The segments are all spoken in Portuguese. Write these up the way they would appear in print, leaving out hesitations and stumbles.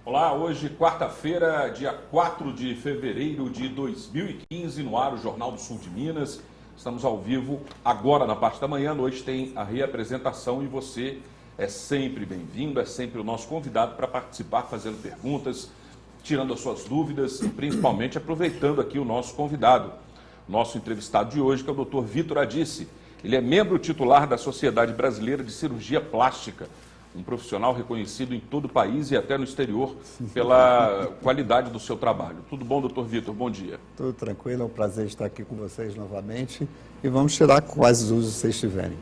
Olá, hoje quarta-feira, dia 4 de fevereiro de 2015, no ar o Jornal do Sul de Minas. Estamos ao vivo agora na parte da manhã, à noite tem a reapresentação e você é sempre bem-vindo, é sempre o nosso convidado para participar, fazendo perguntas, tirando as suas dúvidas e principalmente aproveitando aqui o nosso convidado, nosso entrevistado de hoje, que é o Dr. Vitor Adice. Ele é membro titular da Sociedade Brasileira de Cirurgia Plástica, um profissional reconhecido em todo o país e até no exterior pela qualidade do seu trabalho. Tudo bom, doutor Vitor? Bom dia. Tudo tranquilo, é um prazer estar aqui com vocês novamente e vamos tirar quais usos vocês tiverem.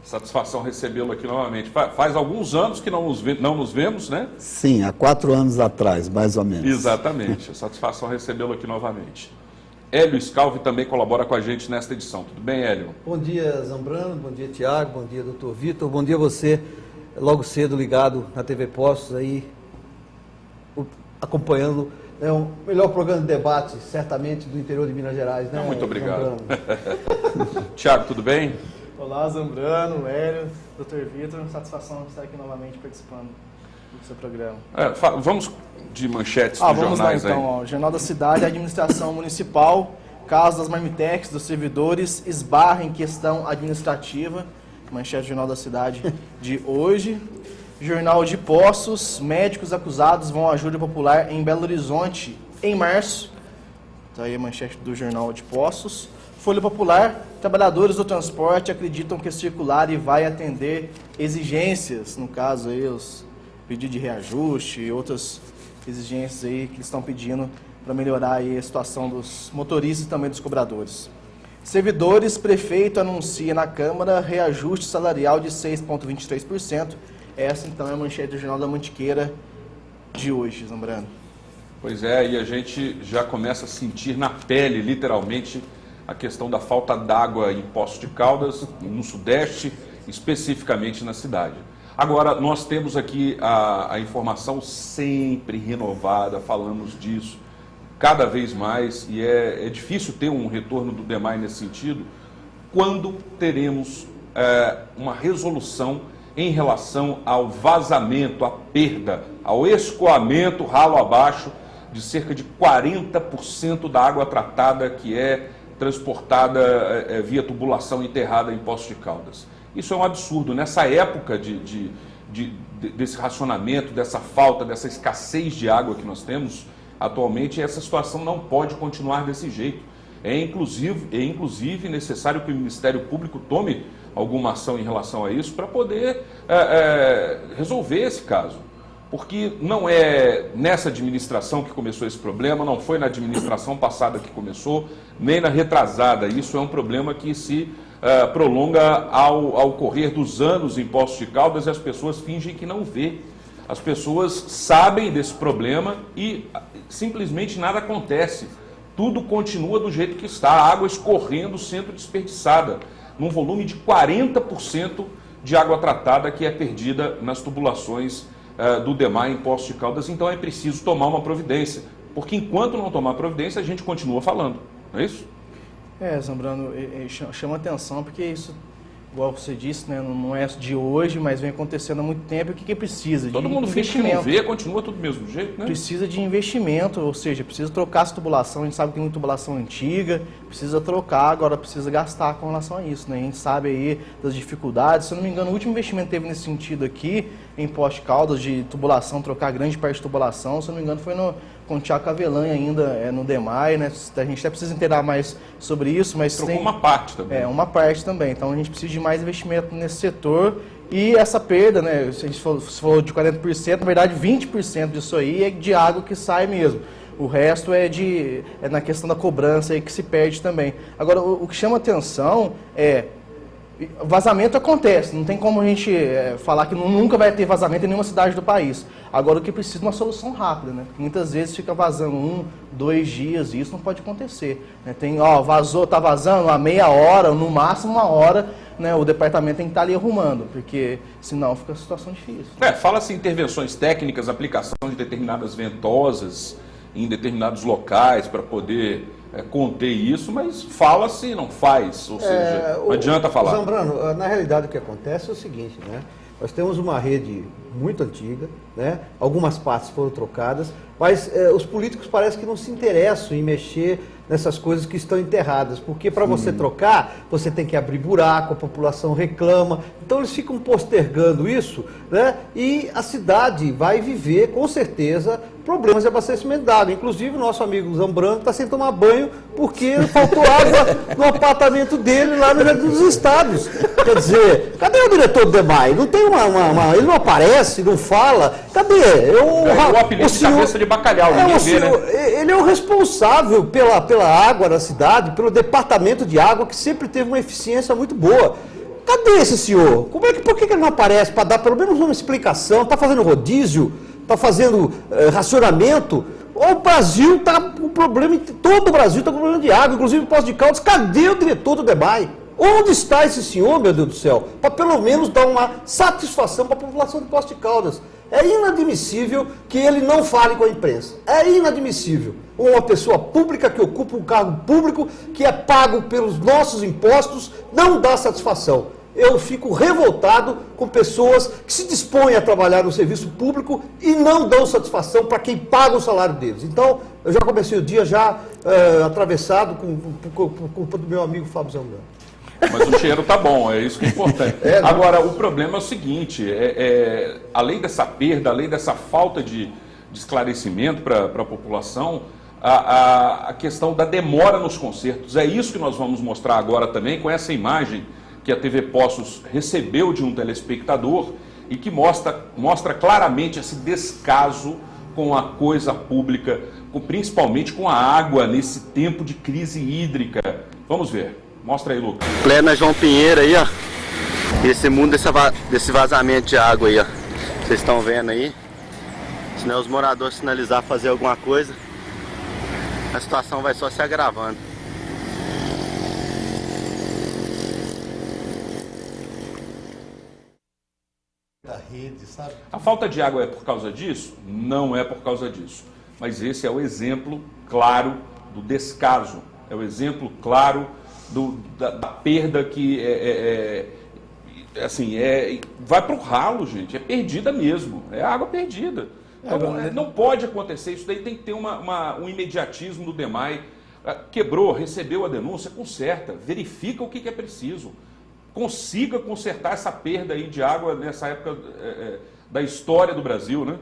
Satisfação recebê-lo aqui novamente. Faz alguns anos que não nos vemos, né? Sim, há 4 anos atrás, mais ou menos. Exatamente, satisfação recebê-lo aqui novamente. Hélio Scalvi também colabora com a gente nesta edição. Tudo bem, Hélio? Bom dia, Zambrano, bom dia, Tiago, bom dia, doutor Vitor, bom dia você, logo cedo ligado na TV Postos aí, acompanhando o melhor programa de debate, certamente, do interior de Minas Gerais, né? Muito obrigado. Tiago, tudo bem? Olá, Zambrano, Hélio, doutor Vitor, satisfação de estar aqui novamente participando do seu programa. Vamos de manchetes dos Vamos lá jornais então, aí. Jornal da Cidade, Administração Municipal, caso das marmitex dos servidores esbarra em questão administrativa, manchete do Jornal da Cidade de hoje. Jornal de Poços, médicos acusados vão à júri popular em Belo Horizonte em março. Está aí a manchete do Jornal de Poços. Folha Popular, trabalhadores do transporte acreditam que a circular vai atender exigências, no caso aí os pedidos de reajuste e outras exigências aí que eles estão pedindo para melhorar aí a situação dos motoristas e também dos cobradores. Servidores, prefeito anuncia na Câmara reajuste salarial de 6,23%. Essa então é a manchete do Jornal da Mantiqueira de hoje, Zambrano. Pois é, e a gente já começa a sentir na pele, literalmente, a questão da falta d'água em Poços de Caldas, no Sudeste, especificamente na cidade. Agora, nós temos aqui a informação sempre renovada, falamos disso cada vez mais, e é difícil ter um retorno do DEMAI nesse sentido, quando teremos uma resolução em relação ao vazamento, à perda, ao escoamento ralo abaixo de cerca de 40% da água tratada que é transportada via tubulação enterrada em Poços de Caldas. Isso é um absurdo. Nessa época desse racionamento, dessa falta, dessa escassez de água que nós temos atualmente, essa situação não pode continuar desse jeito. É inclusive necessário que o Ministério Público tome alguma ação em relação a isso para poder resolver esse caso. Porque não é nessa administração que começou esse problema, não foi na administração passada que começou, nem na retrasada. Isso é um problema que se prolonga ao correr dos anos em Poços de Caldas e as pessoas fingem que não vê. As pessoas sabem desse problema e simplesmente nada acontece. Tudo continua do jeito que está, a água escorrendo, sendo desperdiçada, num volume de 40% de água tratada que é perdida nas tubulações do DEMAI em Poços de Caldas. Então é preciso tomar uma providência, porque enquanto não tomar providência, a gente continua falando, não é isso? Zambrano, chama atenção porque isso, igual você disse, né, não é de hoje, mas vem acontecendo há muito tempo. O que precisa? Todo mundo finge que não vê, continua tudo do mesmo jeito, né? Precisa de investimento, ou seja, precisa trocar essa tubulação. A gente sabe que tem muita tubulação antiga, precisa trocar, agora precisa gastar com relação a isso, né? A gente sabe aí das dificuldades. Se eu não me engano, o último investimento que teve nesse sentido aqui, em Poços de Caldas, de tubulação, trocar grande parte de tubulação, se eu não me engano, foi com o Tiago Cavelanha ainda, no DEMAI, né? A gente até precisa entender mais sobre isso, mas trocou uma parte também. Uma parte também. Então a gente precisa de mais investimento nesse setor. E essa perda, né? Se a gente falou de 40%, na verdade 20% disso aí é de água que sai mesmo. O resto é na questão da cobrança aí que se perde também. Agora, o que chama atenção vazamento acontece, não tem como a gente falar que nunca vai ter vazamento em nenhuma cidade do país. Agora o que precisa é uma solução rápida, né? Porque muitas vezes fica vazando 1, 2 dias e isso não pode acontecer, né? Tá vazando a meia hora, no máximo 1 hora, né? O departamento tem que estar ali arrumando, porque senão fica uma situação difícil. Fala-se em intervenções técnicas, aplicação de determinadas ventosas em determinados locais para poder conter isso, mas fala-se e não faz, ou seja, não adianta falar. Zambrano, na realidade o que acontece é o seguinte, né? Nós temos uma rede muito antiga, né? Algumas partes foram trocadas, mas os políticos parece que não se interessam em mexer nessas coisas que estão enterradas, porque para você trocar, você tem que abrir buraco, a população reclama, então eles ficam postergando isso, né? E a cidade vai viver, com certeza, problemas de abastecimento d'água. Inclusive, o nosso amigo Zambrano está sem tomar banho porque faltou água no apartamento dele lá no Jardim dos Estados. Quer dizer, cadê o diretor do DEMAI? Não tem ele não aparece, não fala. Cadê? O apelido de cabeça de bacalhau, ninguém vê, né? Ele é o responsável pela água na cidade, pelo departamento de água, que sempre teve uma eficiência muito boa. Cadê esse senhor? Por que ele não aparece para dar pelo menos uma explicação? Está fazendo rodízio? Está fazendo racionamento? O Brasil está com problema, todo o Brasil está com problema de água, inclusive o Poços de Caldas. Cadê o diretor do DEMAI? Onde está esse senhor, meu Deus do céu? Para pelo menos dar uma satisfação para a população de Poços de Caldas. É inadmissível que ele não fale com a imprensa. É inadmissível. Uma pessoa pública que ocupa um cargo público, que é pago pelos nossos impostos, não dá satisfação. Eu fico revoltado com pessoas que se dispõem a trabalhar no serviço público e não dão satisfação para quem paga o salário deles. Então, eu já comecei o dia atravessado por culpa do meu amigo Fábio Zambrano. Mas o cheiro tá bom, é isso que é importante. Agora, o problema é o seguinte, além dessa perda, além dessa falta de esclarecimento para a população, a questão da demora nos concertos. É isso que nós vamos mostrar agora também com essa imagem que a TV Poços recebeu de um telespectador e que mostra claramente esse descaso com a coisa pública, principalmente com a água nesse tempo de crise hídrica. Vamos ver. Mostra aí, Lucas. Plena João Pinheiro aí, ó. Esse mundo desse vazamento de água aí, ó. Vocês estão vendo aí. Se não os moradores sinalizar fazer alguma coisa, a situação vai só se agravando. Da rede, sabe? A falta de água é por causa disso? Não é por causa disso. Mas esse é o exemplo claro do descaso. É o exemplo claro da perda que vai para o ralo, gente. É perdida mesmo. É água perdida. Então, não pode acontecer. Isso daí tem que ter um imediatismo do DEMAI. Quebrou, recebeu a denúncia, conserta. Verifica o que é preciso. Consiga consertar essa perda aí de água nessa época da história do Brasil, né?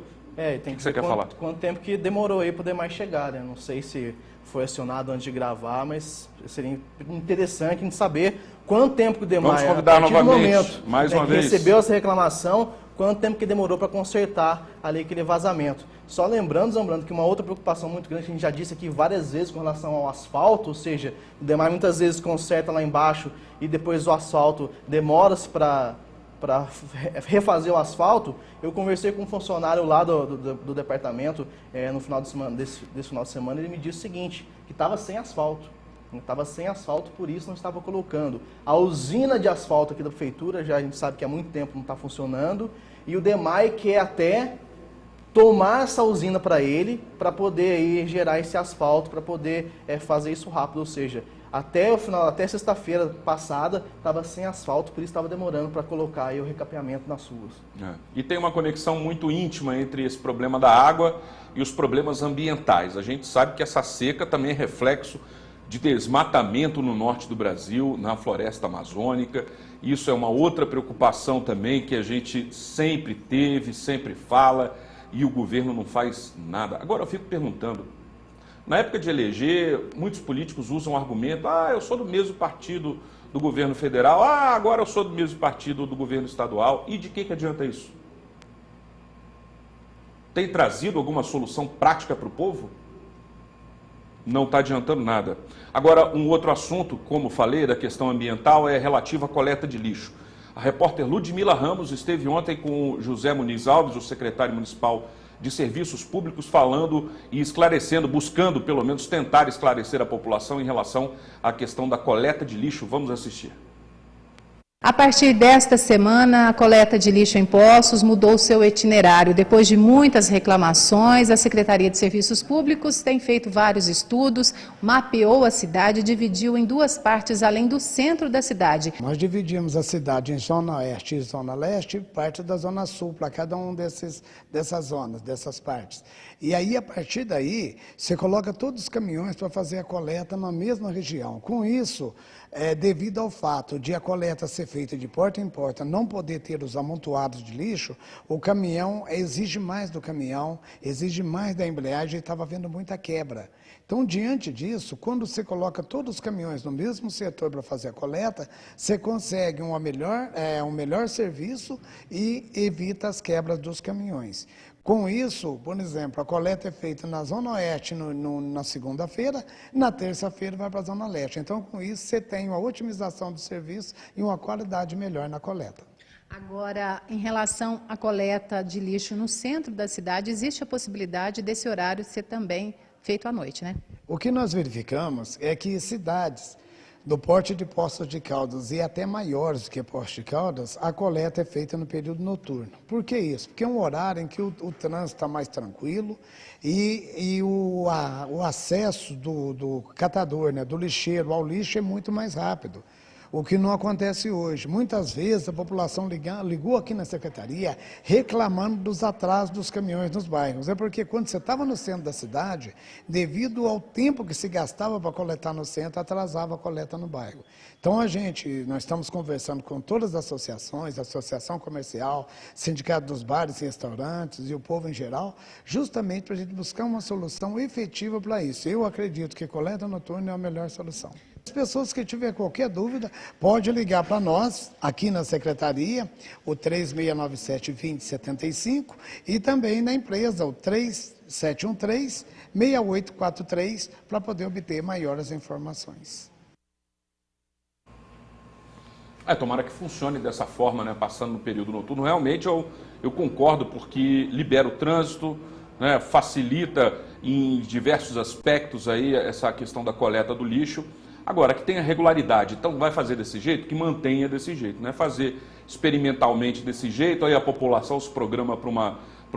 Tem que você quer falar? Quanto tempo que demorou aí para o DEMAI chegar, né? Não sei se foi acionado antes de gravar, mas seria interessante a gente saber quanto tempo que o DEMAI, vamos convidar a partir novamente, do momento, mais uma que vez, recebeu essa reclamação, quanto tempo que demorou para consertar ali aquele vazamento. Só lembrando, Zambrano, que uma outra preocupação muito grande, que a gente já disse aqui várias vezes com relação ao asfalto, ou seja, o DEMAI muitas vezes conserta lá embaixo e depois o asfalto demora-se para refazer o asfalto. Eu conversei com um funcionário lá do departamento no final de semana, desse final de semana, ele me disse o seguinte, que estava sem asfalto. Estava sem asfalto, por isso não estava colocando. A usina de asfalto aqui da prefeitura, já a gente sabe que há muito tempo não está funcionando, e o DEMAI quer até tomar essa usina para ele, para poder aí gerar esse asfalto, para poder fazer isso rápido, ou seja, até sexta-feira passada estava sem asfalto, por isso estava demorando para colocar aí o recapeamento nas ruas. E tem uma conexão muito íntima entre esse problema da água e os problemas ambientais. A gente sabe que essa seca também é reflexo de desmatamento no norte do Brasil, na floresta amazônica. Isso é uma outra preocupação também que a gente sempre teve, sempre fala, e o governo não faz nada. Agora eu fico perguntando, na época de eleger, muitos políticos usam o argumento, eu sou do mesmo partido do governo federal, agora eu sou do mesmo partido do governo estadual, e de que adianta isso? Tem trazido alguma solução prática para o povo? Não está adiantando nada. Agora, um outro assunto, como falei, da questão ambiental, é relativo à coleta de lixo. A repórter Ludmila Ramos esteve ontem com o José Muniz Alves, o secretário municipal de Serviços Públicos, falando e esclarecendo, buscando pelo menos tentar esclarecer a população em relação à questão da coleta de lixo. Vamos assistir. A partir desta semana, a coleta de lixo em Poços mudou seu itinerário. Depois de muitas reclamações, a Secretaria de Serviços Públicos tem feito vários estudos, mapeou a cidade e dividiu em duas partes, além do centro da cidade. Nós dividimos a cidade em Zona Oeste e Zona Leste, parte da Zona Sul, para cada um dessas zonas, dessas partes. E aí, a partir daí, você coloca todos os caminhões para fazer a coleta na mesma região. Com isso, devido ao fato de a coleta ser feita de porta em porta, não poder ter os amontoados de lixo, o caminhão exige mais do caminhão, exige mais da embreagem e estava havendo muita quebra. Então, diante disso, quando você coloca todos os caminhões no mesmo setor para fazer a coleta, você consegue um melhor serviço e evita as quebras dos caminhões. Com isso, por exemplo, a coleta é feita na Zona Oeste na segunda-feira, na terça-feira vai para a Zona Leste. Então, com isso, você tem uma otimização do serviço e uma qualidade melhor na coleta. Agora, em relação à coleta de lixo no centro da cidade, existe a possibilidade desse horário ser também feito à noite, né? O que nós verificamos é que cidades do porte de Poços de Caldas e até maiores do que Poços de Caldas, a coleta é feita no período noturno. Por que isso? Porque é um horário em que o trânsito está mais tranquilo e o acesso do catador, né, do lixeiro ao lixo é muito mais rápido. O que não acontece hoje. Muitas vezes a população ligou aqui na secretaria reclamando dos atrasos dos caminhões nos bairros. É porque quando você estava no centro da cidade, devido ao tempo que se gastava para coletar no centro, atrasava a coleta no bairro. Então nós estamos conversando com todas as associações, Associação Comercial, Sindicato dos Bares e Restaurantes e o povo em geral, justamente para a gente buscar uma solução efetiva para isso. Eu acredito que coleta noturna é a melhor solução. As pessoas que tiverem qualquer dúvida, pode ligar para nós, aqui na Secretaria, o 3697-2075, e também na empresa, o 3713-6843, para poder obter maiores informações. Tomara que funcione dessa forma, né, passando no período noturno. Realmente eu concordo, porque libera o trânsito, né, facilita em diversos aspectos aí essa questão da coleta do lixo. Agora, que tenha regularidade, então vai fazer desse jeito, que mantenha desse jeito, não é fazer experimentalmente desse jeito, aí a população se programa para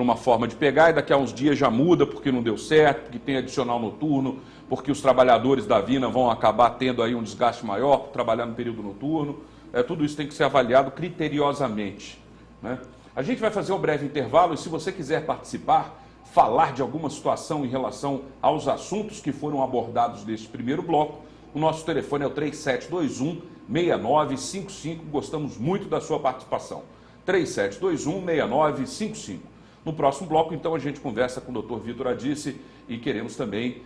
uma forma de pegar e daqui a uns dias já muda porque não deu certo, porque tem adicional noturno, porque os trabalhadores da Vina vão acabar tendo aí um desgaste maior por trabalhar no período noturno. Tudo isso tem que ser avaliado criteriosamente, né? A gente vai fazer um breve intervalo e se você quiser participar, falar de alguma situação em relação aos assuntos que foram abordados neste primeiro bloco, o nosso telefone é o 3721-6955. Gostamos muito da sua participação. 3721-6955. No próximo bloco, então, a gente conversa com o Dr. Vitor Adice e queremos também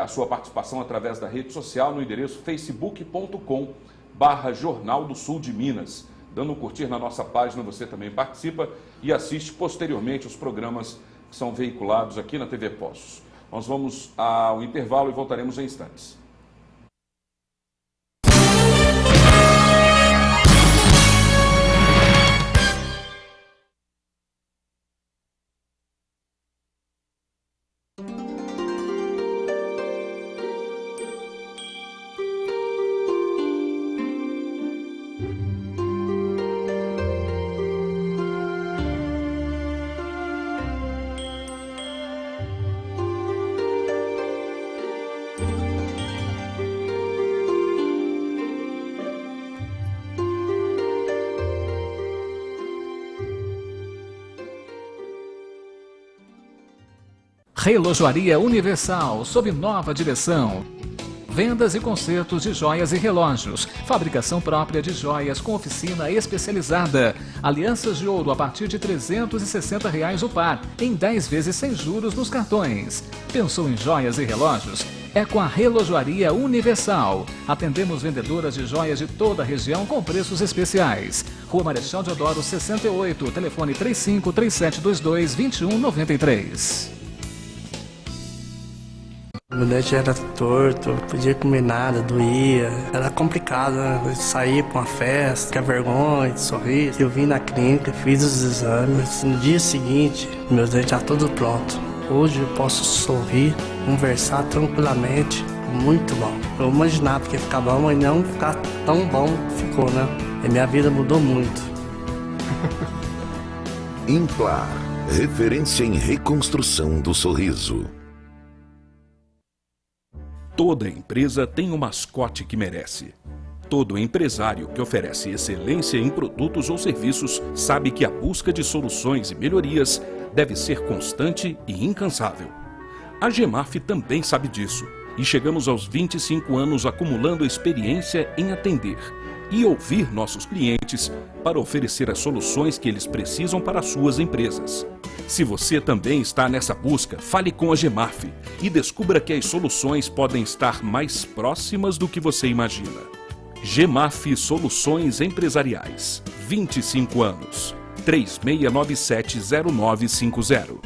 a sua participação através da rede social no endereço facebook.com/Jornal do Sul de Minas. Dando um curtir na nossa página, você também participa e assiste posteriormente os programas que são veiculados aqui na TV Poços. Nós vamos ao intervalo e voltaremos em instantes. Relojoaria Universal, sob nova direção. Vendas e consertos de joias e relógios. Fabricação própria de joias com oficina especializada. Alianças de ouro a partir de R$ 360 o par, em 10 vezes sem juros nos cartões. Pensou em joias e relógios? É com a Relojoaria Universal. Atendemos vendedoras de joias de toda a região com preços especiais. Rua Marechal Deodoro 68, telefone 35-3722-2193. Meu dente era torto, não podia comer nada, doía. Era complicado, né? Sair pra uma festa, ficar vergonha, de sorrir. Eu vim na clínica, fiz os exames. No dia seguinte, meu dente já tudo pronto. Hoje eu posso sorrir, conversar tranquilamente. Muito bom. Eu imaginava que ia ficar bom, mas não ficar tão bom ficou, né? E minha vida mudou muito. Implar, referência em reconstrução do sorriso. Toda empresa tem um mascote que merece. Todo empresário que oferece excelência em produtos ou serviços sabe que a busca de soluções e melhorias deve ser constante e incansável. A Gemaf também sabe disso e chegamos aos 25 anos acumulando experiência em atender e ouvir nossos clientes para oferecer as soluções que eles precisam para suas empresas. Se você também está nessa busca, fale com a Gemaf e descubra que as soluções podem estar mais próximas do que você imagina. Gemaf Soluções Empresariais. 25 anos. 36970950.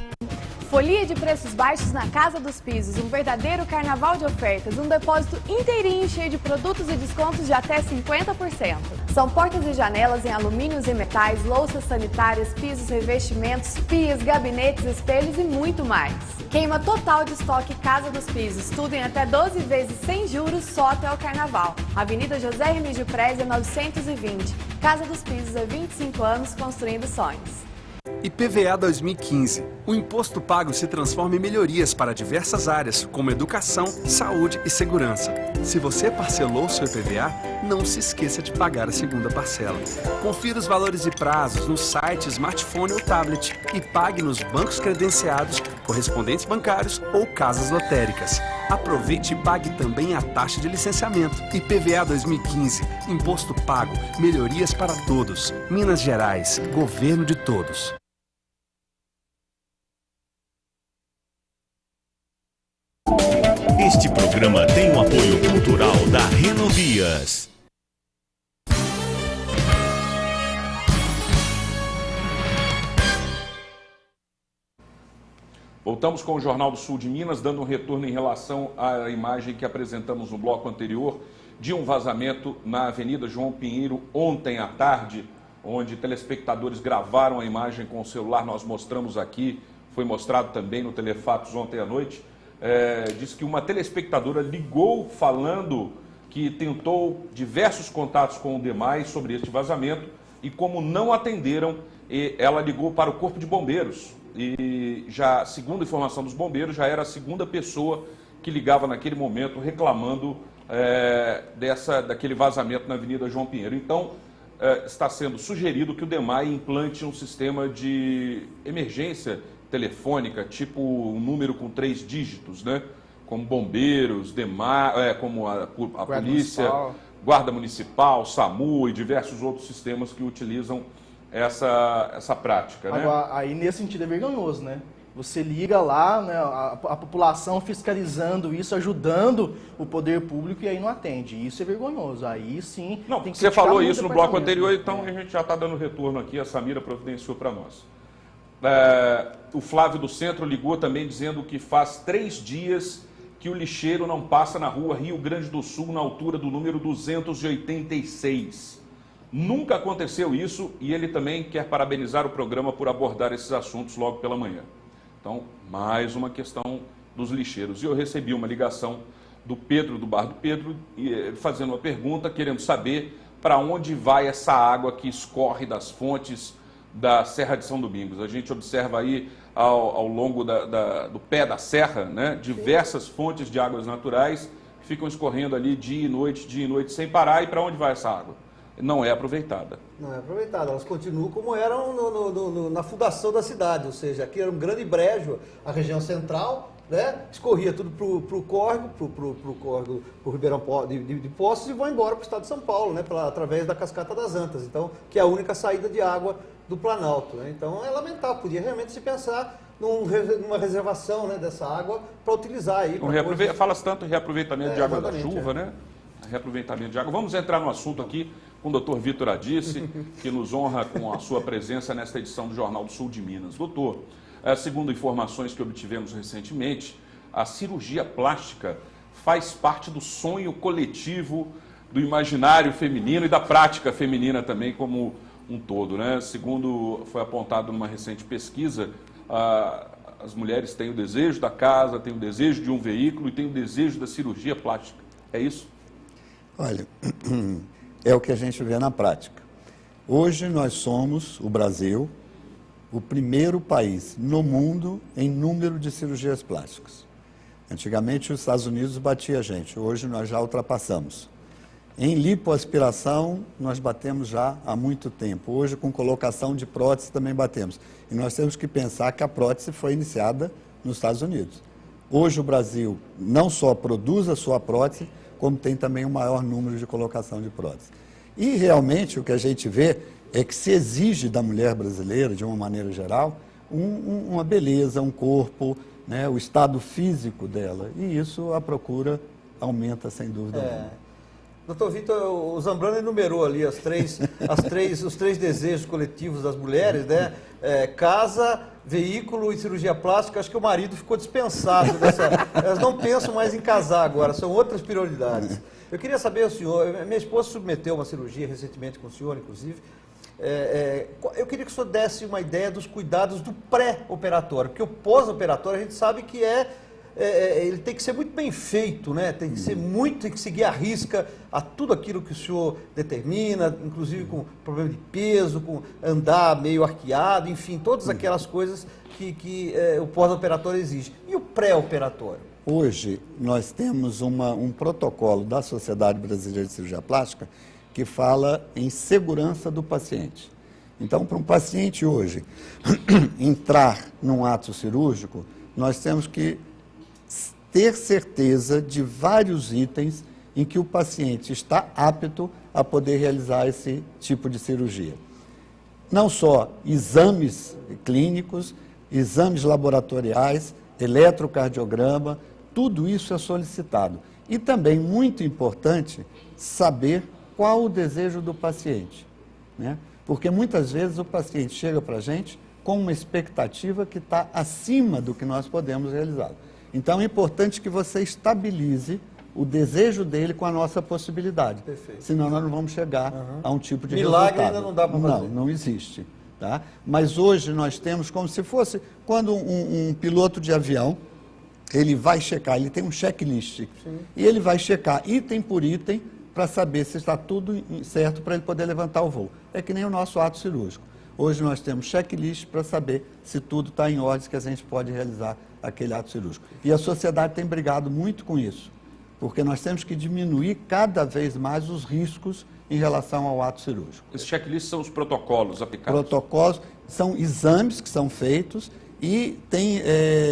Folia de preços baixos na Casa dos Pisos, um verdadeiro carnaval de ofertas, um depósito inteirinho cheio de produtos e descontos de até 50%. São portas e janelas em alumínios e metais, louças sanitárias, pisos, revestimentos, pias, gabinetes, espelhos e muito mais. Queima total de estoque Casa dos Pisos, tudo em até 12 vezes sem juros só até o carnaval. Avenida José Remígio Preza, 920. Casa dos Pisos há 25 anos construindo sonhos. IPVA 2015. O imposto pago se transforma em melhorias para diversas áreas, como educação, saúde e segurança. Se você parcelou seu IPVA, não se esqueça de pagar a segunda parcela. Confira os valores e prazos no site, smartphone ou tablet e pague nos bancos credenciados, correspondentes bancários ou casas lotéricas. Aproveite e pague também a taxa de licenciamento. IPVA 2015. Imposto pago. Melhorias para todos. Minas Gerais. Governo de todos. Este programa tem o apoio cultural da Renovias. Voltamos com o Jornal do Sul de Minas, dando um retorno em relação à imagem que apresentamos no bloco anterior de um vazamento na Avenida João Pinheiro ontem à tarde, onde telespectadores gravaram a imagem com o celular. Nós mostramos aqui, foi mostrado também no Telefatos ontem à noite. Diz que uma telespectadora ligou falando que tentou diversos contatos com o DEMAI sobre este vazamento e como não atenderam, ela ligou para o Corpo de Bombeiros e já, segundo a informação dos bombeiros, já era a segunda pessoa que ligava naquele momento reclamando daquele vazamento na Avenida João Pinheiro. Então, está sendo sugerido que o DEMAI implante um sistema de emergência telefônica, tipo um número com 3 dígitos, né? Como bombeiros, como a polícia, guarda municipal, SAMU e diversos outros sistemas que utilizam essa prática, né? Agora, aí nesse sentido é vergonhoso, né? Você liga lá, né, a população fiscalizando isso, ajudando o poder público e aí não atende. Isso é vergonhoso. Aí sim. Não, tem que você falou muito isso no bloco anterior, então a gente já está dando retorno aqui, a Samira providenciou para nós. O Flávio do Centro ligou também dizendo que faz 3 dias que o lixeiro não passa na rua Rio Grande do Sul, na altura do número 286. Nunca aconteceu isso e ele também quer parabenizar o programa por abordar esses assuntos logo pela manhã. Então, mais uma questão dos lixeiros. E eu recebi uma ligação do Pedro, do Bar do Pedro, fazendo uma pergunta, querendo saber para onde vai essa água que escorre das fontes da Serra de São Domingos. A gente observa aí ao longo do pé da serra, né, diversas fontes de águas naturais que ficam escorrendo ali dia e noite, sem parar. E para onde vai essa água? Não é aproveitada. Não é aproveitada, elas continuam como eram na fundação da cidade, ou seja, aqui era um grande brejo, a região central, né, escorria tudo para o córrego, para o Ribeirão de Poços e vão embora para o estado de São Paulo, né, através da Cascata das Antas, então, que é a única saída de água do Planalto. Né? Então é lamentável, podia realmente se pensar numa reservação, né, dessa água para utilizar aí. Fala-se tanto em reaproveitamento de água da chuva, né? Reaproveitamento de água. Vamos entrar no assunto aqui com o Dr. Vitor Adice, que nos honra com a sua presença nesta edição do Jornal do Sul de Minas. Doutor, segundo informações que obtivemos recentemente, a cirurgia plástica faz parte do sonho coletivo, do imaginário feminino e da prática feminina também como um todo, né? Segundo foi apontado numa recente pesquisa, as mulheres têm o desejo da casa, têm o desejo de um veículo e têm o desejo da cirurgia plástica. É isso? Olha, é o que a gente vê na prática. Hoje nós somos, o Brasil, o primeiro país no mundo em número de cirurgias plásticas. Antigamente os Estados Unidos batia a gente, hoje nós já ultrapassamos. Em lipoaspiração, nós batemos já há muito tempo. Hoje, com colocação de prótese, também batemos. E nós temos que pensar que a prótese foi iniciada nos Estados Unidos. Hoje, o Brasil não só produz a sua prótese, como tem também o maior número de colocação de prótese. E, realmente, o que a gente vê é que se exige da mulher brasileira, de uma maneira geral, uma beleza, um corpo, né, o estado físico dela. E isso, a procura aumenta, sem dúvida alguma. Doutor Vitor, o Zambrano enumerou ali os três desejos coletivos das mulheres, né? Casa, veículo e cirurgia plástica. Acho que o marido ficou dispensado dessa. Elas não pensam mais em casar agora, são outras prioridades. Eu queria saber, o senhor, minha esposa submeteu uma cirurgia recentemente com o senhor, inclusive. Eu queria que o senhor desse uma ideia dos cuidados do pré-operatório, porque o pós-operatório a gente sabe que ele tem que ser muito bem feito, né? Tem que seguir à risca a tudo aquilo que o senhor determina, inclusive com problema de peso, com andar meio arqueado, enfim, todas aquelas coisas que o pós-operatório exige. E o pré-operatório? Hoje, nós temos um protocolo da Sociedade Brasileira de Cirurgia Plástica que fala em segurança do paciente. Então, para um paciente hoje entrar num ato cirúrgico, nós temos que ter certeza de vários itens em que o paciente está apto a poder realizar esse tipo de cirurgia. Não só exames clínicos, exames laboratoriais, eletrocardiograma, tudo isso é solicitado. E também, muito importante, saber qual o desejo do paciente, né? Porque muitas vezes o paciente chega para a gente com uma expectativa que está acima do que nós podemos realizar. Então, é importante que você estabilize o desejo dele com a nossa possibilidade. Perfeito. Senão, nós não vamos chegar a um tipo de milagre resultado. ainda não dá para fazer. Não existe. Tá? Mas hoje nós temos como se fosse quando um piloto de avião, ele vai checar, ele tem um checklist. Sim. E ele vai checar item por item para saber se está tudo certo para ele poder levantar o voo. É que nem o nosso ato cirúrgico. Hoje nós temos checklist para saber se tudo está em ordem, que a gente pode realizar aquele ato cirúrgico. E a sociedade tem brigado muito com isso, porque nós temos que diminuir cada vez mais os riscos em relação ao ato cirúrgico. Esses checklists são os protocolos aplicados? Protocolos são exames que são feitos e tem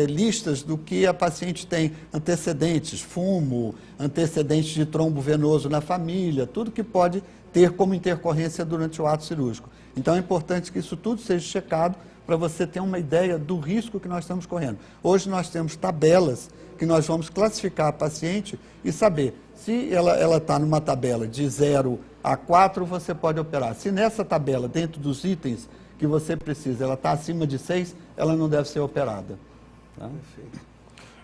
listas do que a paciente tem, antecedentes, fumo, antecedentes de trombo venoso na família, tudo que pode ter como intercorrência durante o ato cirúrgico. Então é importante que isso tudo seja checado para você ter uma ideia do risco que nós estamos correndo. Hoje nós temos tabelas que nós vamos classificar a paciente e saber se ela está numa tabela de 0 a 4, você pode operar. Se nessa tabela, dentro dos itens que você precisa, ela está acima de 6, ela não deve ser operada. Tá? Perfeito.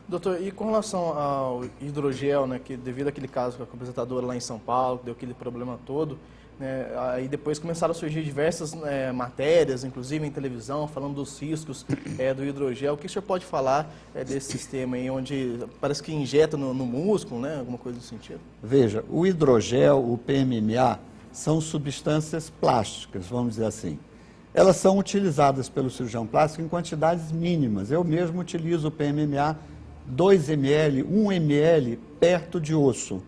Doutor, e com relação ao hidrogel, né, que devido àquele caso com a apresentadora lá em São Paulo, que deu aquele problema todo, né, aí depois começaram a surgir diversas matérias, inclusive em televisão, falando dos riscos do hidrogel. O que o senhor pode falar desse sistema aí, onde parece que injeta no músculo, né, alguma coisa do sentido? Veja, o hidrogel, o PMMA, são substâncias plásticas, vamos dizer assim. Elas são utilizadas pelo cirurgião plástico em quantidades mínimas. Eu mesmo utilizo o PMMA 2 ml, 1 ml perto de osso,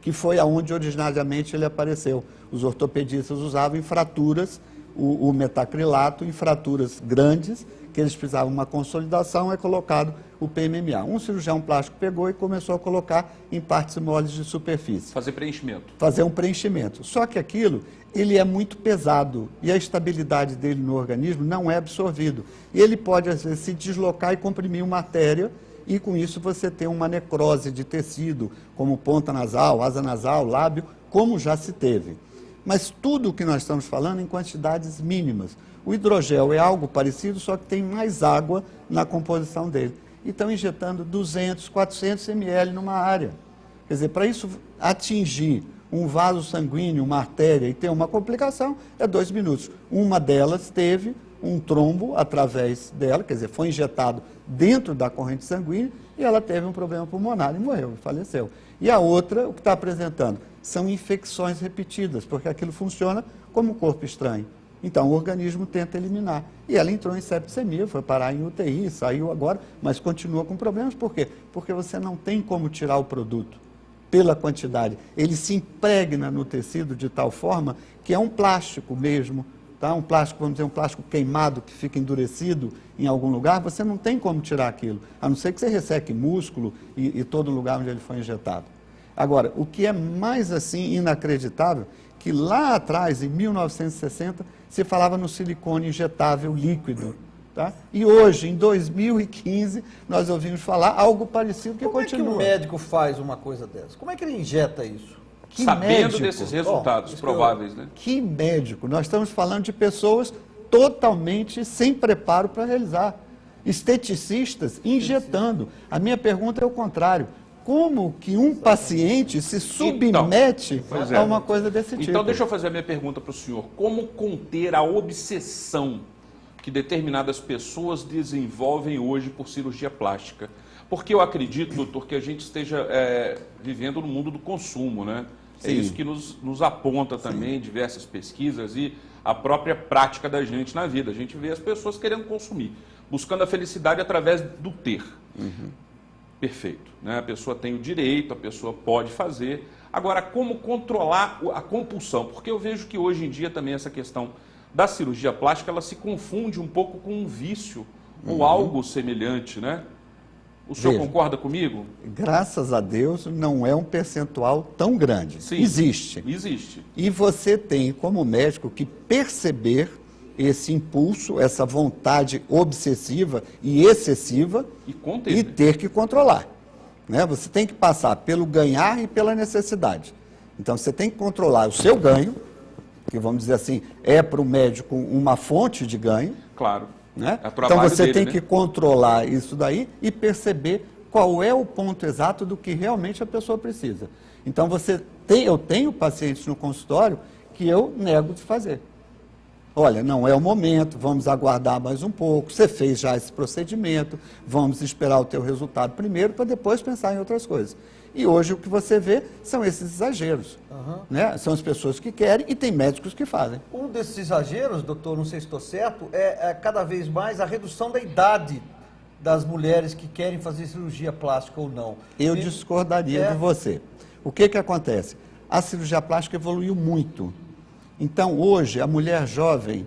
que foi aonde originariamente ele apareceu. Os ortopedistas usavam em fraturas, o metacrilato em fraturas grandes, que eles precisavam de uma consolidação, é colocado o PMMA. Um cirurgião plástico pegou e começou a colocar em partes moles de superfície. Fazer preenchimento. Fazer um preenchimento. Só que aquilo, ele é muito pesado e a estabilidade dele no organismo não é absorvido. E ele pode, às vezes, se deslocar e comprimir uma artéria e, com isso, você tem uma necrose de tecido, como ponta nasal, asa nasal, lábio, como já se teve. Mas tudo o que nós estamos falando em quantidades mínimas. O hidrogel é algo parecido, só que tem mais água na composição dele. E estão injetando 200, 400 ml numa área. Quer dizer, para isso atingir um vaso sanguíneo, uma artéria e ter uma complicação, é 2 minutos. Uma delas teve um trombo através dela, quer dizer, foi injetado dentro da corrente sanguínea e ela teve um problema pulmonar e morreu, faleceu. E a outra, o que está apresentando? são infecções repetidas, porque aquilo funciona como um corpo estranho. Então, o organismo tenta eliminar. E ela entrou em septicemia, foi parar em UTI, saiu agora, mas continua com problemas. Por quê? Porque você não tem como tirar o produto pela quantidade. Ele se impregna no tecido de tal forma que é um plástico mesmo, tá? Um plástico, vamos dizer, um plástico queimado que fica endurecido em algum lugar, você não tem como tirar aquilo, a não ser que você resseque músculo e todo lugar onde ele foi injetado. Agora, o que é mais assim inacreditável, que lá atrás, em 1960, se falava no silicone injetável líquido. Tá? E hoje, em 2015, nós ouvimos falar algo parecido que continua. Como é que um médico faz uma coisa dessa? Como é que ele injeta isso? Que Sabendo médico? desses resultados prováveis, né? Que médico? Nós estamos falando de pessoas totalmente sem preparo para realizar. Esteticistas injetando. A minha pergunta é o contrário. Como que um paciente se submete a uma coisa desse tipo? Então, deixa eu fazer a minha pergunta para o senhor. Como conter a obsessão que determinadas pessoas desenvolvem hoje por cirurgia plástica? Porque eu acredito, doutor, que a gente esteja vivendo no mundo do consumo, né? É isso que nos aponta também diversas pesquisas e a própria prática da gente na vida. A gente vê as pessoas querendo consumir, buscando a felicidade através do ter. Perfeito, né? A pessoa tem o direito, a pessoa pode fazer. Agora, como controlar a compulsão? Porque eu vejo que hoje em dia também essa questão da cirurgia plástica, ela se confunde um pouco com um vício ou algo semelhante, né? O senhor concorda comigo? Graças a Deus, não é um percentual tão grande. Sim, existe. Existe. E você tem, como médico, que perceber esse impulso, essa vontade obsessiva e excessiva e ter que controlar. Né? Você tem que passar pelo ganhar e pela necessidade. Então, você tem que controlar o seu ganho, que vamos dizer assim, é para o médico uma fonte de ganho. Claro. Né? É então, você dele, tem né? que controlar isso daí e perceber qual é o ponto exato do que realmente a pessoa precisa. Então, eu tenho pacientes no consultório que eu nego de fazer. Olha, não é o momento, vamos aguardar mais um pouco, você fez já esse procedimento, vamos esperar o teu resultado primeiro para depois pensar em outras coisas. E hoje o que você vê são esses exageros. Né? São as pessoas que querem e tem médicos que fazem. Um desses exageros, doutor, não sei se estou certo, é cada vez mais a redução da idade das mulheres que querem fazer cirurgia plástica ou não. Eu discordaria de você. O que acontece? A cirurgia plástica evoluiu muito. Então, hoje, a mulher jovem,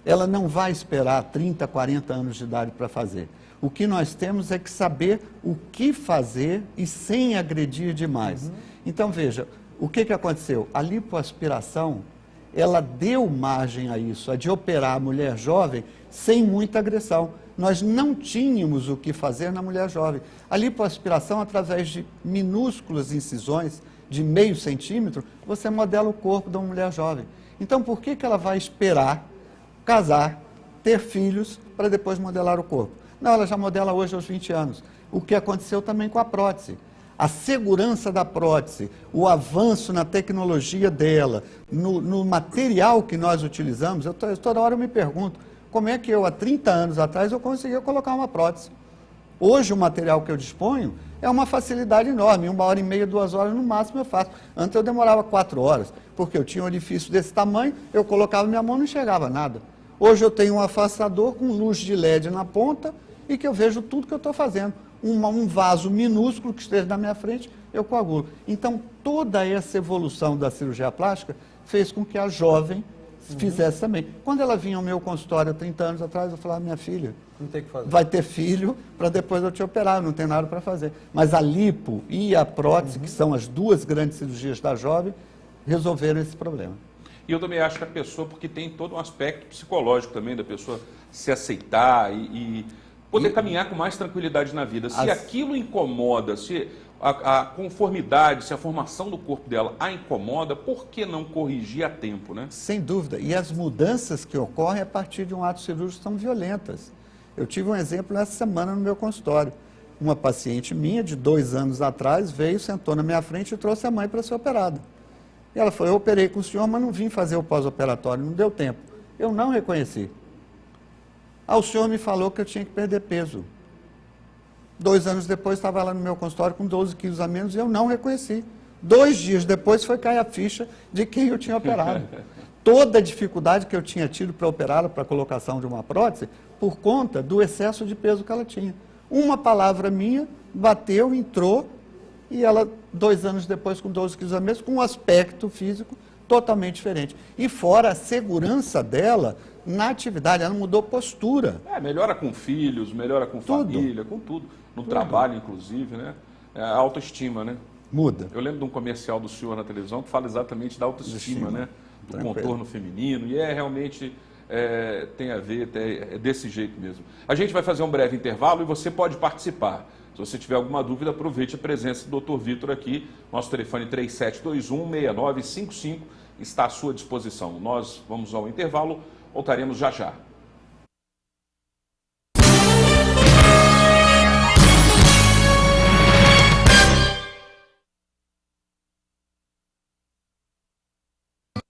ela não vai esperar 30, 40 anos de idade para fazer. O que nós temos é que saber o que fazer e sem agredir demais. Então, veja, o que aconteceu? A lipoaspiração, ela deu margem a isso, a de operar a mulher jovem sem muita agressão. Nós não tínhamos o que fazer na mulher jovem. A lipoaspiração, através de minúsculas incisões, de meio centímetro, você modela o corpo de uma mulher jovem. Então, por que ela vai esperar casar, ter filhos, para depois modelar o corpo? Não, ela já modela hoje aos 20 anos. O que aconteceu também com a prótese. A segurança da prótese, o avanço na tecnologia dela, no material que nós utilizamos, toda hora eu me pergunto, como é que eu, há 30 anos atrás, eu conseguia colocar uma prótese? Hoje, o material que eu disponho é uma facilidade enorme. 1h30, 2 horas no máximo eu faço. Antes eu demorava 4 horas, porque eu tinha um orifício desse tamanho, eu colocava minha mão e não enxergava nada. Hoje eu tenho um afastador com luz de LED na ponta e que eu vejo tudo que eu estou fazendo. Um vaso minúsculo que esteja na minha frente, eu coagulo. Então, toda essa evolução da cirurgia plástica fez com que a jovem fizesse também. Quando ela vinha ao meu consultório há 30 anos atrás, eu falava, minha filha, não tem que fazer. Vai ter filho para depois eu te operar, eu não tenho nada para fazer. Mas a lipo e a prótese, que são as duas grandes cirurgias da jovem, resolveram esse problema. E eu também acho que a pessoa, porque tem todo um aspecto psicológico também, da pessoa se aceitar e poder caminhar com mais tranquilidade na vida. Se aquilo incomoda, se a conformidade, se a formação do corpo dela a incomoda, por que não corrigir a tempo, né? Sem dúvida. E as mudanças que ocorrem a partir de um ato cirúrgico são violentas. Eu tive um exemplo essa semana no meu consultório. Uma paciente minha, de 2 anos atrás, veio, sentou na minha frente e trouxe a mãe para ser operada. E ela falou, eu operei com o senhor, mas não vim fazer o pós-operatório, não deu tempo. Eu não reconheci. O senhor me falou que eu tinha que perder peso. 2 anos depois, estava lá no meu consultório com 12 quilos a menos e eu não reconheci. 2 dias depois foi cair a ficha de quem eu tinha operado. Toda a dificuldade que eu tinha tido para operá-la, para a colocação de uma prótese, por conta do excesso de peso que ela tinha. Uma palavra minha, bateu, entrou, e ela, 2 anos depois, com 12 quilos a menos, com um aspecto físico totalmente diferente. E fora a segurança dela na atividade, ela mudou postura. Melhora com filhos, melhora com família, com tudo. No trabalho, inclusive, né? A autoestima, né? Muda. Eu lembro de um comercial do senhor na televisão que fala exatamente da autoestima, né? Do contorno feminino, e realmente tem a ver, é desse jeito mesmo. A gente vai fazer um breve intervalo e você pode participar. Se você tiver alguma dúvida, aproveite a presença do Dr. Vitor aqui. Nosso telefone 3721-6955 está à sua disposição. Nós vamos ao intervalo, voltaremos já já.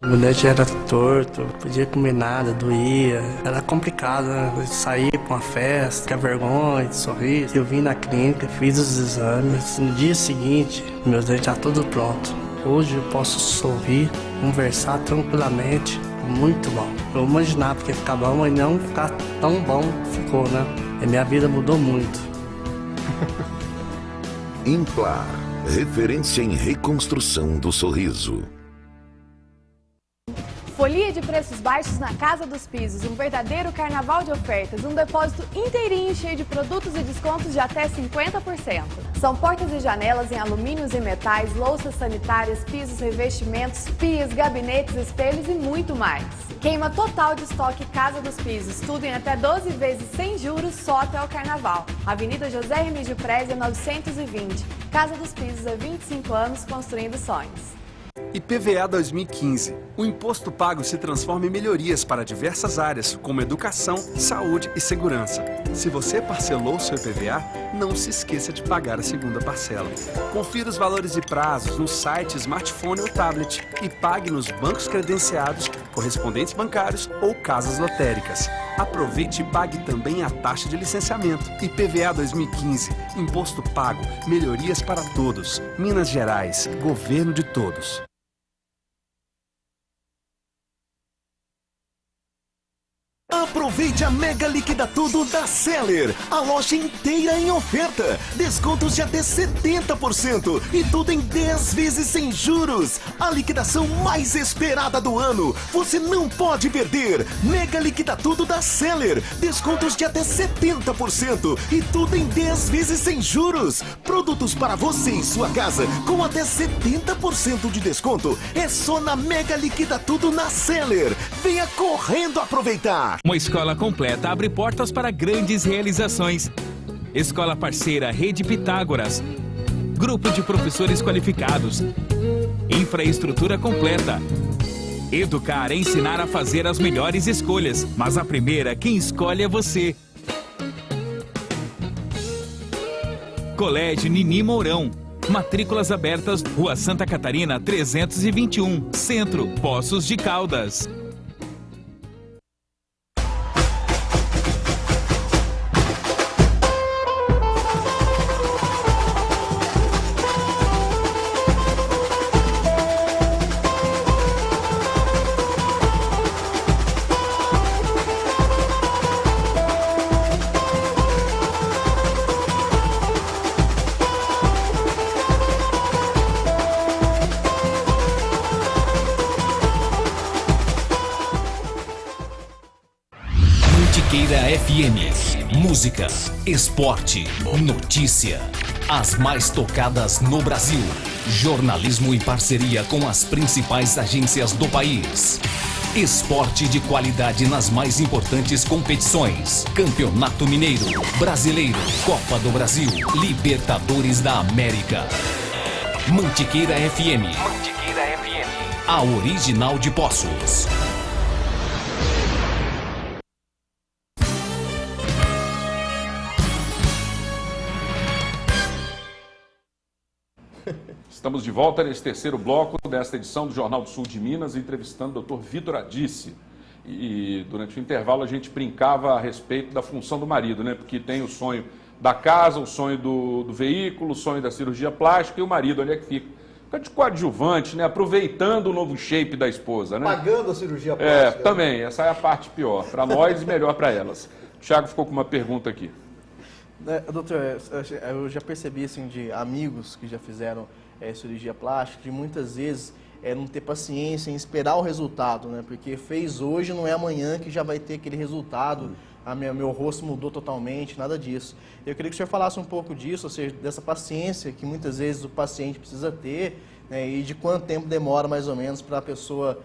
O dente era torto, não podia comer nada, doía. Era complicado, né? Sair pra uma festa, ficar vergonha, de sorriso. Eu vim na clínica, fiz os exames. No dia seguinte, meus dentes já tudo pronto. Hoje eu posso sorrir, conversar tranquilamente. Muito bom. Eu imaginava que ia ficar bom, mas não ficar tão bom ficou, né? E minha vida mudou muito. Implar, referência em reconstrução do sorriso. Folia de preços baixos na Casa dos Pisos, um verdadeiro carnaval de ofertas, um depósito inteirinho cheio de produtos e descontos de até 50%. São portas e janelas em alumínios e metais, louças sanitárias, pisos, revestimentos, pias, gabinetes, espelhos e muito mais. Queima total de estoque Casa dos Pisos, tudo em até 12 vezes sem juros só até o carnaval. Avenida José Remígio Prézia 920. Casa dos Pisos há 25 anos construindo sonhos. IPVA 2015. O imposto pago se transforma em melhorias para diversas áreas, como educação, saúde e segurança. Se você parcelou seu IPVA, não se esqueça de pagar a segunda parcela. Confira os valores e prazos no site, smartphone ou tablet e pague nos bancos credenciados, correspondentes bancários ou casas lotéricas. Aproveite e pague também a taxa de licenciamento. IPVA 2015. Imposto pago. Melhorias para todos. Minas Gerais. Governo de todos. Aproveite a Mega Liquida Tudo da Seller. A loja inteira em oferta. Descontos de até 70% e tudo em 10 vezes sem juros. A liquidação mais esperada do ano. Você não pode perder. Mega Liquida Tudo da Seller. Descontos de até 70% e tudo em 10 vezes sem juros. Produtos para você e sua casa com até 70% de desconto. É só na Mega Liquida Tudo na Seller. Venha correndo aproveitar. Uma escola completa abre portas para grandes realizações. Escola parceira Rede Pitágoras. Grupo de professores qualificados. Infraestrutura completa. Educar é ensinar a fazer as melhores escolhas, mas a primeira quem escolhe é você. Colégio Nini Mourão. Matrículas abertas, Rua Santa Catarina 321, Centro, Poços de Caldas. FM, música, esporte, notícia. As mais tocadas no Brasil. Jornalismo em parceria com as principais agências do país. Esporte de qualidade nas mais importantes competições. Campeonato Mineiro, Brasileiro, Copa do Brasil, Libertadores da América. Mantiqueira FM. Mantiqueira FM. A original de Poços. Estamos de volta nesse terceiro bloco desta edição do Jornal do Sul de Minas, entrevistando o Dr. Vitor Adice. E durante o intervalo a gente brincava a respeito da função do marido, né? Porque tem o sonho da casa, o sonho do veículo, o sonho da cirurgia plástica e o marido, onde é que fica? Fica de coadjuvante, né? Aproveitando o novo shape da esposa, né? Pagando a cirurgia plástica. Também. Essa é a parte pior. Para nós e melhor para elas. O Thiago ficou com uma pergunta aqui. Doutor, eu já percebi assim, de amigos que já fizeram cirurgia plástica, de muitas vezes não ter paciência em esperar o resultado, né? Porque fez hoje, não é amanhã que já vai ter aquele resultado. Meu rosto mudou totalmente, nada disso. Eu queria que o senhor falasse um pouco disso, ou seja, dessa paciência que muitas vezes o paciente precisa ter, né, e de quanto tempo demora mais ou menos para a pessoa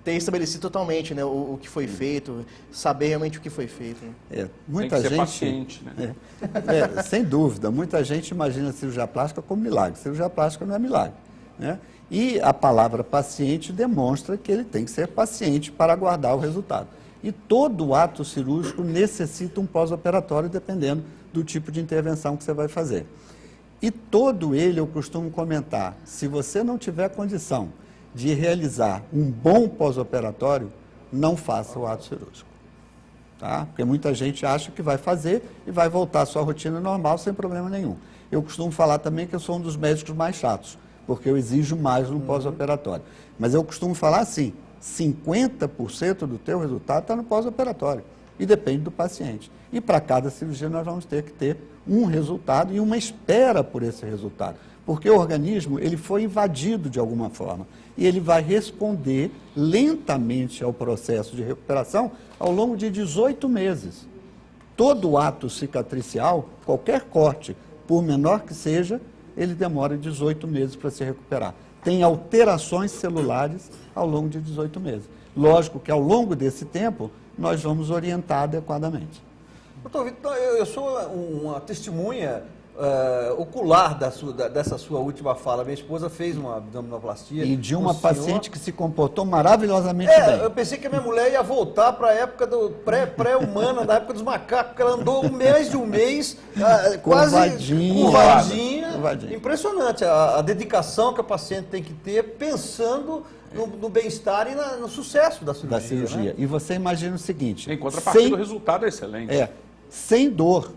ter estabelecido totalmente, né, o que foi feito, saber realmente o que foi feito. Né? Muita Tem que ser gente, paciente, né? Sem dúvida, muita gente imagina a cirurgia plástica como milagre. Cirurgia plástica não é milagre, né? E a palavra paciente demonstra que ele tem que ser paciente para aguardar o resultado. E todo ato cirúrgico necessita um pós-operatório, dependendo do tipo de intervenção que você vai fazer. E todo ele, eu costumo comentar, se você não tiver condição de realizar um bom pós-operatório, não faça o ato cirúrgico. Tá? Porque muita gente acha que vai fazer e vai voltar à sua rotina normal sem problema nenhum. Eu costumo falar também que eu sou um dos médicos mais chatos, porque eu exijo mais no pós-operatório. Mas eu costumo falar assim, 50% do teu resultado está no pós-operatório e depende do paciente. E para cada cirurgia nós vamos ter que ter um resultado e uma espera por esse resultado, porque o organismo ele foi invadido de alguma forma e ele vai responder lentamente ao processo de recuperação ao longo de 18 meses. Todo ato cicatricial, qualquer corte, por menor que seja, ele demora 18 meses para se recuperar. Tem alterações celulares ao longo de 18 meses. Lógico que ao longo desse tempo, nós vamos orientar adequadamente. Doutor Vitor, eu sou uma testemunha ocular dessa sua última fala. Minha esposa fez uma abdominoplastia. E de uma paciente que se comportou maravilhosamente bem. Eu pensei que a minha mulher ia voltar para a época do pré-humana, da época dos macacos, que ela andou mais de um mês, quase curvadinha. Impressionante a dedicação que a paciente tem que ter, pensando no bem-estar e no sucesso da cirurgia. Né? E você imagina o seguinte... Em contrapartida, o resultado é excelente. Sem dor.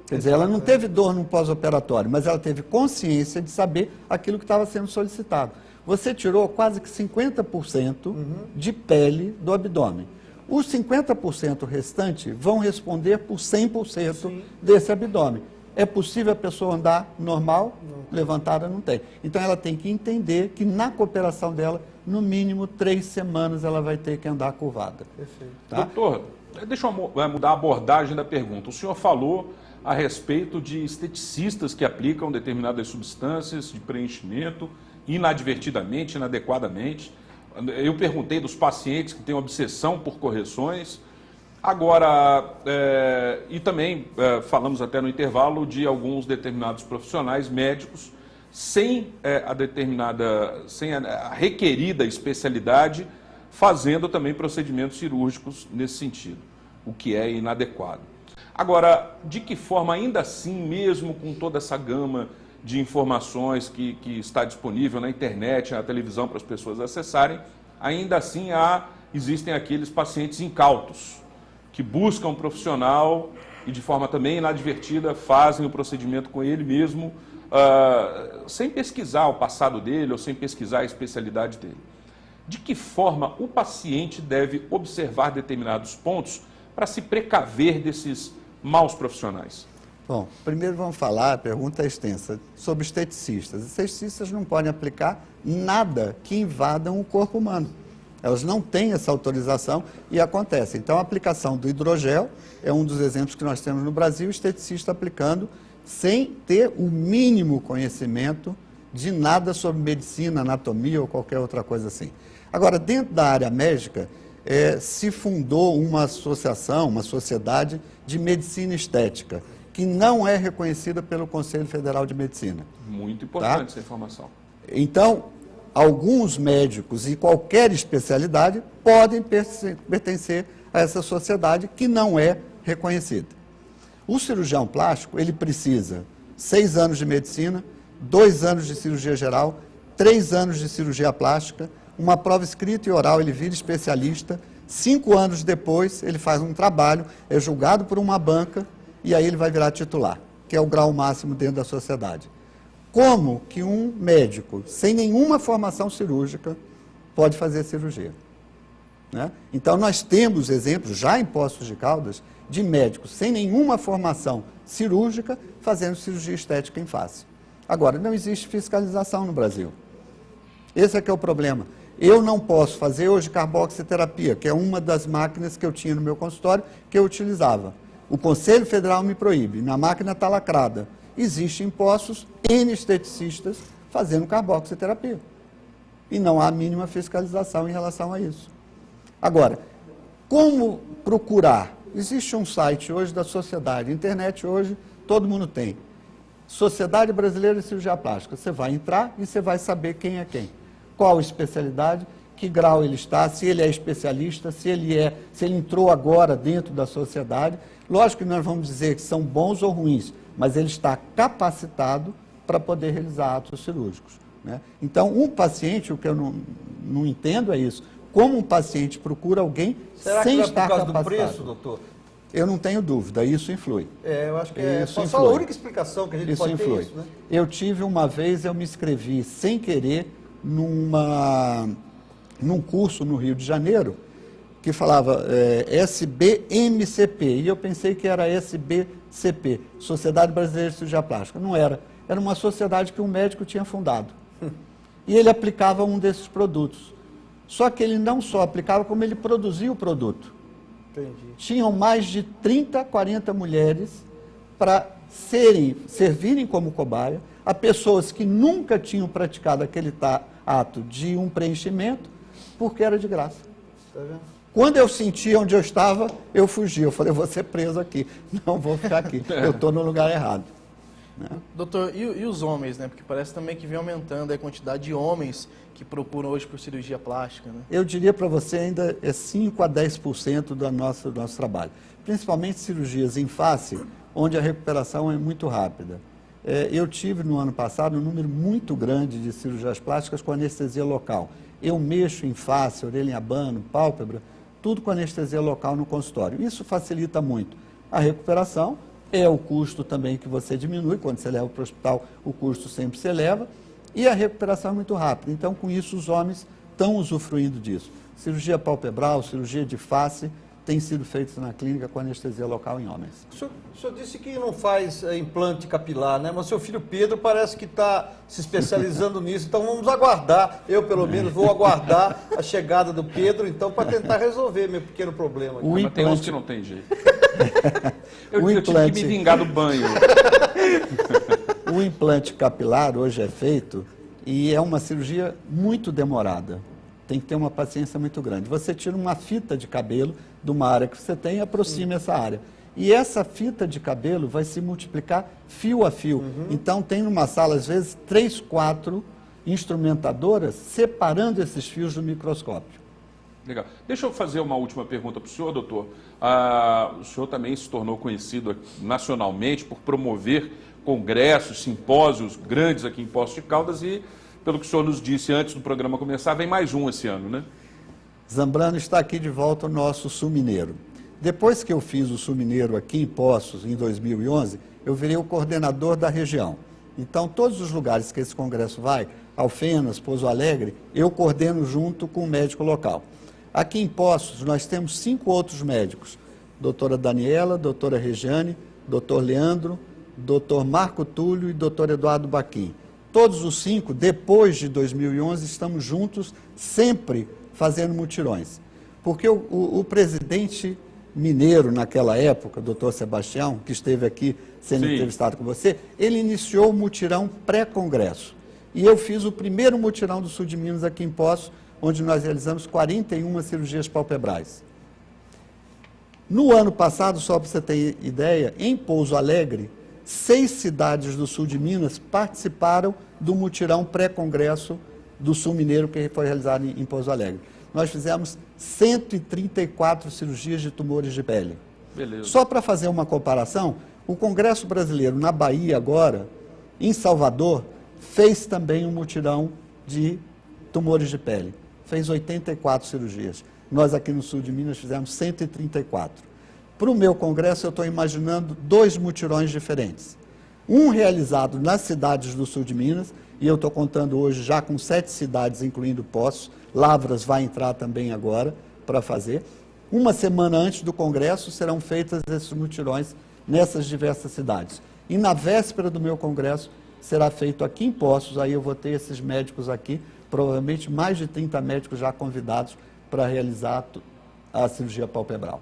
Quer dizer, ela não teve dor no pós-operatório, mas ela teve consciência de saber aquilo que estava sendo solicitado. Você tirou quase que 50% de pele do abdômen. Os 50% restante vão responder por 100% desse abdômen. É possível a pessoa andar normal? Levantada não tem. Então ela tem que entender que na cooperação dela, no mínimo 3 semanas ela vai ter que andar curvada. Perfeito. Tá? Doutor, deixa eu mudar a abordagem da pergunta. O senhor falou a respeito de esteticistas que aplicam determinadas substâncias de preenchimento inadvertidamente, inadequadamente. Eu perguntei dos pacientes que têm obsessão por correções. Agora, e também falamos até no intervalo de alguns determinados profissionais médicos sem a requerida especialidade, fazendo também procedimentos cirúrgicos nesse sentido, o que é inadequado. Agora, de que forma, ainda assim, mesmo com toda essa gama de informações que está disponível na internet, na televisão para as pessoas acessarem, ainda assim existem aqueles pacientes incautos, que buscam um profissional e de forma também inadvertida fazem o procedimento com ele mesmo, sem pesquisar o passado dele ou sem pesquisar a especialidade dele. De que forma o paciente deve observar determinados pontos para se precaver desses maus profissionais? Bom, primeiro vamos falar, a pergunta é extensa, sobre esteticistas. Esteticistas não podem aplicar nada que invadam o corpo humano. Elas não têm essa autorização e acontece. Então, a aplicação do hidrogel é um dos exemplos que nós temos no Brasil, o esteticista aplicando sem ter o mínimo conhecimento de nada sobre medicina, anatomia ou qualquer outra coisa assim. Agora, dentro da área médica, se fundou uma associação, uma sociedade de medicina estética, que não é reconhecida pelo Conselho Federal de Medicina. Muito importante essa informação. Então, alguns médicos e qualquer especialidade podem pertencer a essa sociedade que não é reconhecida. O cirurgião plástico, ele precisa 6 anos de medicina, 2 anos de cirurgia geral, 3 anos de cirurgia plástica, uma prova escrita e oral, ele vira especialista, 5 anos depois ele faz um trabalho, é julgado por uma banca e aí ele vai virar titular, que é o grau máximo dentro da sociedade. Como que um médico, sem nenhuma formação cirúrgica, pode fazer cirurgia? Né? Então, nós temos exemplos, já em Poços de Caldas, de médicos sem nenhuma formação cirúrgica fazendo cirurgia estética em face. Agora, não existe fiscalização no Brasil. Esse é que é o problema. Eu não posso fazer hoje carboxiterapia, que é uma das máquinas que eu tinha no meu consultório, que eu utilizava. O Conselho Federal me proíbe, na máquina está lacrada. Existem em Poços N esteticistas fazendo carboxiterapia. E não há a mínima fiscalização em relação a isso. Agora, como procurar? Existe um site hoje da sociedade, internet hoje todo mundo tem. Sociedade Brasileira de Cirurgia Plástica. Você vai entrar e você vai saber quem é quem. Qual especialidade, que grau ele está, se ele é especialista, se ele entrou agora dentro da sociedade. Lógico que nós vamos dizer que são bons ou ruins, mas ele está capacitado para poder realizar atos cirúrgicos. Né? Então, um paciente, o que eu não entendo é isso. Como um paciente procura alguém sem estar capacitado? Será que é por causa do preço, doutor? Eu não tenho dúvida, isso influi. Eu acho que é só a única explicação que a gente pode ter isso, né? Eu tive uma vez, eu me inscrevi sem querer num curso no Rio de Janeiro que falava SBMCP, e eu pensei que era SBCP, Sociedade Brasileira de Cirurgia Plástica. Não era. Era uma sociedade que um médico tinha fundado. E ele aplicava um desses produtos. Só que ele não só aplicava, como ele produzia o produto. Entendi. Tinham mais de 30, 40 mulheres para servirem como cobaia a pessoas que nunca tinham praticado aquele ato de um preenchimento, porque era de graça. Tá vendo? Quando eu senti onde eu estava, eu fugi. Eu falei, eu vou ser preso aqui. Não vou ficar aqui. Eu estou no lugar errado. Né? Doutor, e os homens, né? Porque parece também que vem aumentando a quantidade de homens que procuram hoje por cirurgia plástica, né? Eu diria para você ainda é 5 a 10% do nosso trabalho. Principalmente cirurgias em face, onde a recuperação é muito rápida. Eu tive no ano passado um número muito grande de cirurgias plásticas com anestesia local. Eu mexo em face, orelha em abano, pálpebra, tudo com anestesia local no consultório. Isso facilita muito a recuperação. É o custo também que você diminui, quando você leva para o hospital, o custo sempre se eleva, e a recuperação é muito rápida. Então, com isso, os homens estão usufruindo disso. Cirurgia palpebral, cirurgia de face, têm sido feitas na clínica com anestesia local em homens. O senhor disse que não faz implante capilar, né? Mas seu filho Pedro parece que está se especializando nisso, então vamos aguardar. Eu, pelo menos, vou aguardar a chegada do Pedro, então, para tentar resolver meu pequeno problema aqui. Mas tem uns que não tem jeito. Eu tive que me vingar do banho. O implante capilar hoje é feito e é uma cirurgia muito demorada. Tem que ter uma paciência muito grande. Você tira uma fita de cabelo de uma área que você tem e aproxima essa área. E essa fita de cabelo vai se multiplicar fio a fio. Então, tem numa sala, às vezes, 3, 4 instrumentadoras separando esses fios do microscópio. Legal. Deixa eu fazer uma última pergunta para o senhor, doutor. O senhor também se tornou conhecido nacionalmente por promover congressos, simpósios grandes aqui em Poços de Caldas e, pelo que o senhor nos disse antes do programa começar, vem mais um esse ano, né? Zambrano, está aqui de volta o nosso Sul Mineiro. Depois que eu fiz o Sul Mineiro aqui em Poços, em 2011, eu virei o coordenador da região. Então, todos os lugares que esse congresso vai, Alfenas, Pouso Alegre, eu coordeno junto com o médico local. Aqui em Poços, nós temos 5 outros médicos. Doutora Daniela, doutora Regiane, doutor Leandro, doutor Marco Túlio e doutor Eduardo Baquim. Todos os 5, depois de 2011, estamos juntos, sempre fazendo mutirões. Porque o presidente mineiro, naquela época, doutor Sebastião, que esteve aqui sendo entrevistado com você, ele iniciou o mutirão pré-congresso. E eu fiz o primeiro mutirão do sul de Minas aqui em Poços, onde nós realizamos 41 cirurgias palpebrais. No ano passado, só para você ter ideia, em Pouso Alegre, 6 cidades do sul de Minas participaram do mutirão pré-congresso do Sul Mineiro, que foi realizado em Pouso Alegre. Nós fizemos 134 cirurgias de tumores de pele. Beleza. Só para fazer uma comparação, o Congresso Brasileiro, na Bahia agora, em Salvador, fez também um mutirão de tumores de pele. Fez 84 cirurgias. Nós aqui no sul de Minas fizemos 134. Para o meu congresso, eu estou imaginando 2 mutirões diferentes. um realizado nas cidades do sul de Minas, e eu estou contando hoje já com 7 cidades, incluindo Poços. Lavras vai entrar também agora para fazer. Uma semana antes do Congresso serão feitas esses mutirões nessas diversas cidades. E na véspera do meu Congresso será feito aqui em Poços, aí eu vou ter esses médicos aqui, provavelmente mais de 30 médicos já convidados para realizar a cirurgia palpebral.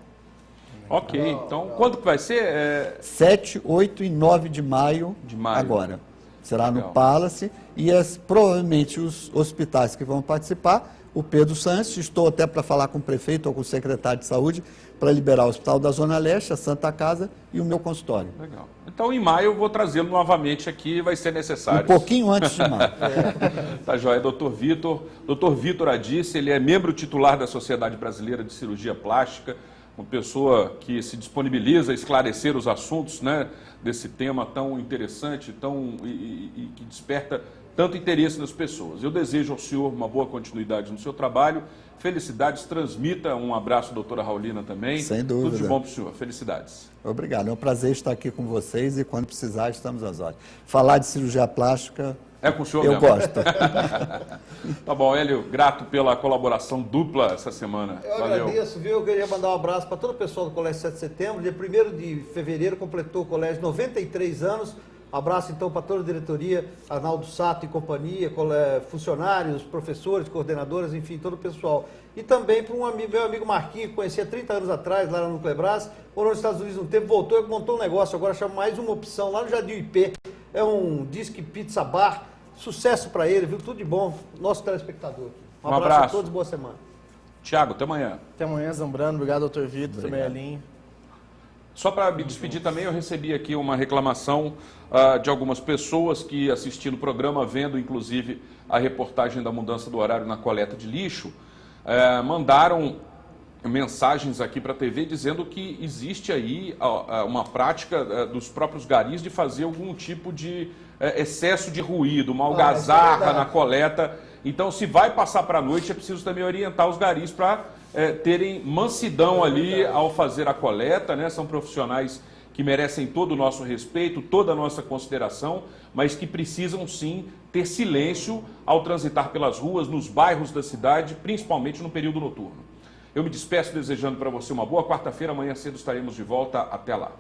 Ok, então quando que vai ser? 7, 8 e 9 de maio, agora. Será no Palace e provavelmente os hospitais que vão participar, o Pedro Santos, estou até para falar com o prefeito ou com o secretário de saúde para liberar o Hospital da Zona Leste, a Santa Casa e o meu consultório. Legal. Então em maio eu vou trazê-lo novamente aqui, vai ser necessário. Um pouquinho antes de maio. Tá joia, doutor Vitor. Doutor Vitor Adice, ele é membro titular da Sociedade Brasileira de Cirurgia Plástica, uma pessoa que se disponibiliza a esclarecer os assuntos, né, desse tema tão interessante e que desperta tanto interesse nas pessoas. Eu desejo ao senhor uma boa continuidade no seu trabalho. Felicidades, transmita um abraço, doutora Raulina, também. Sem dúvida. Tudo de bom para o senhor. Felicidades. Obrigado. É um prazer estar aqui com vocês e quando precisar estamos às ordens. Falar de cirurgia plástica... É com o senhor eu mesmo. gosto. Tá bom, Hélio, grato pela colaboração dupla essa semana. Eu Valeu. agradeço, viu? Eu queria mandar um abraço para todo o pessoal do Colégio 7 de Setembro. Dia 1º de fevereiro completou o colégio 93 anos. Abraço então para toda a diretoria, Arnaldo Sato e companhia, funcionários, professores, coordenadoras, enfim, todo o pessoal. E também para meu amigo Marquinhos, que conhecia 30 anos atrás, lá no Nuclebras, morou nos Estados Unidos um tempo, voltou e montou um negócio, agora chama mais uma opção, lá no Jardim IP. É um disque pizza bar, sucesso para ele, viu? Tudo de bom, nosso telespectador. Um abraço a todos, boa semana. Tiago, até amanhã. Até amanhã, Zambrano. Obrigado, doutor Vitor, também Elinho. Só para me despedir também, eu recebi aqui uma reclamação de algumas pessoas que assistiram o programa, vendo inclusive a reportagem da mudança do horário na coleta de lixo, mandaram mensagens aqui para a TV dizendo que existe aí uma prática dos próprios garis de fazer algum tipo de excesso de ruído, uma algazarra na coleta. Então, se vai passar para a noite, é preciso também orientar os garis para terem mansidão ali ao fazer a coleta, né? São profissionais que merecem todo o nosso respeito, toda a nossa consideração, mas que precisam sim ter silêncio ao transitar pelas ruas, nos bairros da cidade, principalmente no período noturno. Eu me despeço desejando para você uma boa quarta-feira, amanhã cedo estaremos de volta, até lá.